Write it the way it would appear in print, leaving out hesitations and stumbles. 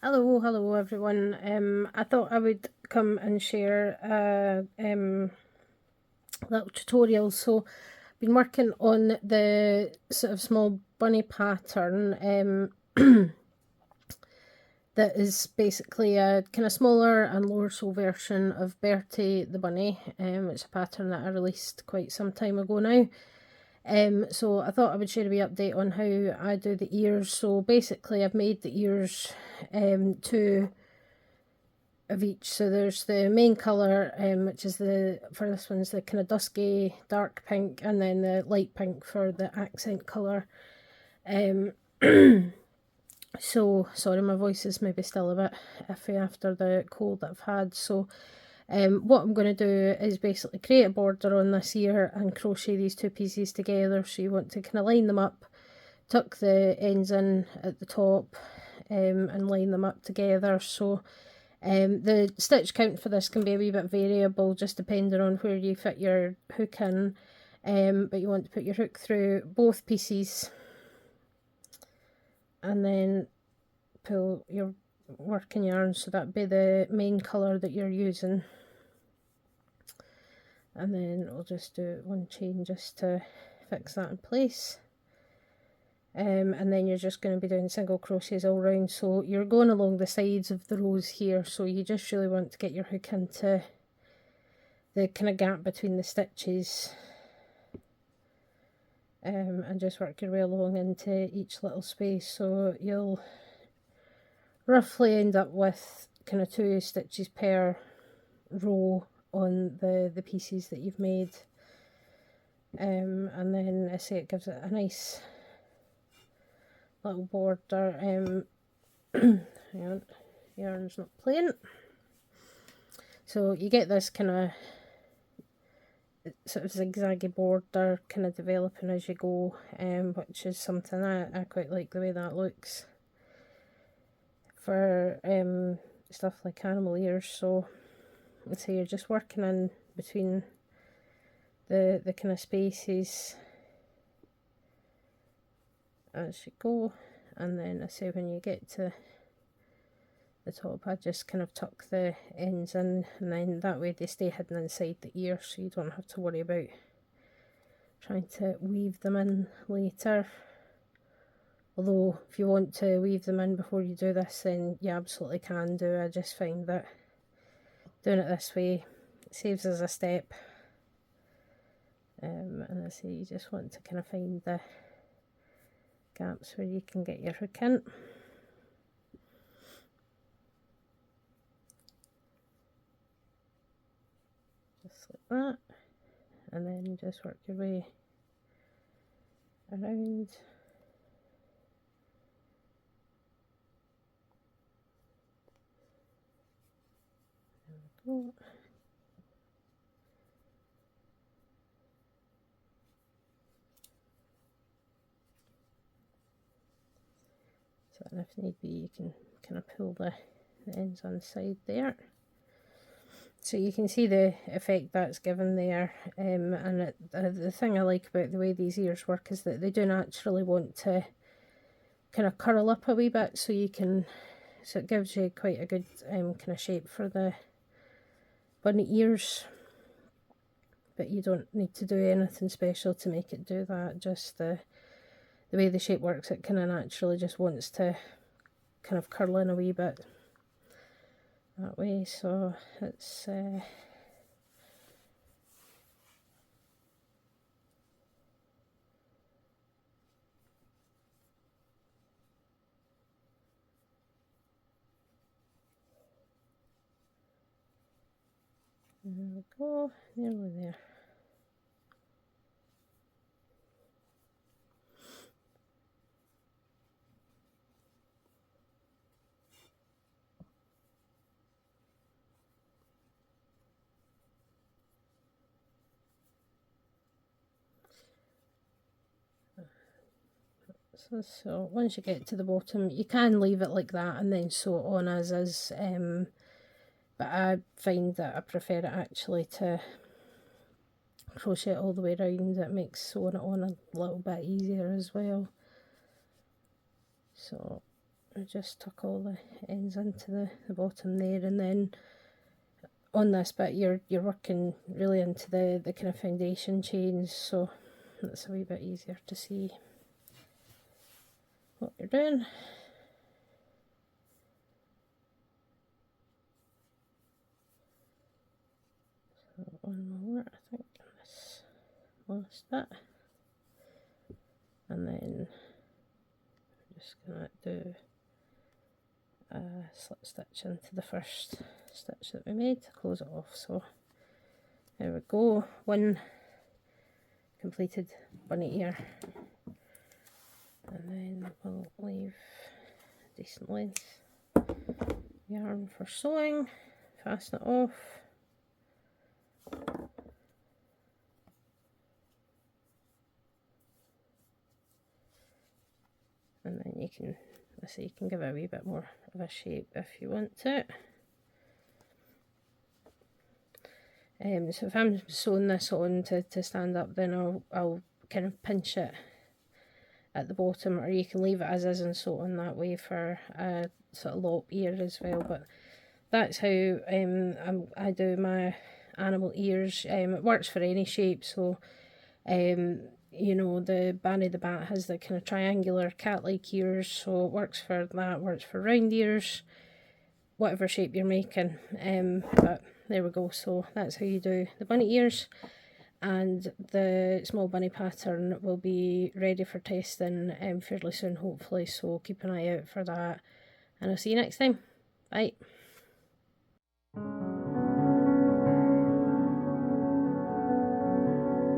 Hello everyone. I thought I would come and share a little tutorial. So I've been working on the sort of small bunny pattern that is basically a kind of smaller and lower sole version of Bertie the bunny. It's a pattern that I released quite some time ago now. So I thought I would share a wee update on how I do the ears. So basically I've made the ears two of each. So there's the main colour, which is for this one's the kind of dusky dark pink, and then the light pink for the accent colour. So sorry, my voice is maybe still a bit iffy after the cold that I've had. So what I'm going to do is basically create a border on this ear and crochet these two pieces together. So you want to kind of line them up, tuck the ends in at the top, and line them up together. So the stitch count for this can be a wee bit variable, just depending on where you fit your hook in, but you want to put your hook through both pieces and then pull your working yarn, so that'd be the main colour that you're using. And then I'll just do one chain just to fix that in place. And then you're just going to be doing single crochets all round. So you're going along the sides of the rows here, so you just really want to get your hook into the kind of gap between the stitches, and just work your way along into each little space. So you'll roughly end up with kind of 2 stitches per row on the pieces that you've made, and then I say it gives it a nice little border. Hang on, yarn's not playing. So you get this kind of sort of zigzaggy border kind of developing as you go, which is something I quite like the way that looks for stuff like animal ears. So let's say you're just working in between the kind of spaces as you go, and then I say when you get to the top, I just kind of tuck the ends in, and then that way they stay hidden inside the ear, so you don't have to worry about trying to weave them in later. Although if you want to weave them in before you do this, then you absolutely can do. I just find that doing it this way saves us a step. And I say you just want to kind of find the gaps where you can get your hook in. Just like that. And then just work your way around. There we go. So, and if need be, you can kind of pull the ends on the side there. So you can see the effect that's given there, and the thing I like about the way these ears work is that they do naturally want to kind of curl up a wee bit, so it gives you quite a good kind of shape for the bunny ears. But you don't need to do anything special to make it do that. Just the way the shape works, it kind of naturally just wants to kind of curl in a wee bit that way. So it's there we go, nearly there. So once you get to the bottom, you can leave it like that and then sew it on as is, but I find that I prefer it actually to crochet it all the way around. It makes sewing it on a little bit easier as well. So just tuck all the ends into the bottom there, and then on this bit you're working really into the kind of foundation chains, so it's a wee bit easier to see what you're doing. So one more, I think, on this last bit, and then I'm just gonna do a slip stitch into the first stitch that we made to close it off. So there we go, one completed bunny ear, and then we'll leave a decent length yarn for sewing, fasten it off, and then you can, so you can give it a wee bit more of a shape if you want to. So if I'm sewing this on to stand up, then I'll kind of pinch it at the bottom, or you can leave it as is and sew on that way for a sort of lop ear as well. But that's how I do my animal ears. It works for any shape, so you know, the Banny the Bat has the kind of triangular cat-like ears, so it works for that, works for round ears, whatever shape you're making. But there we go, so that's how you do the bunny ears, and the small bunny pattern will be ready for testing fairly soon, hopefully, so keep an eye out for that, and I'll see you next time. Bye.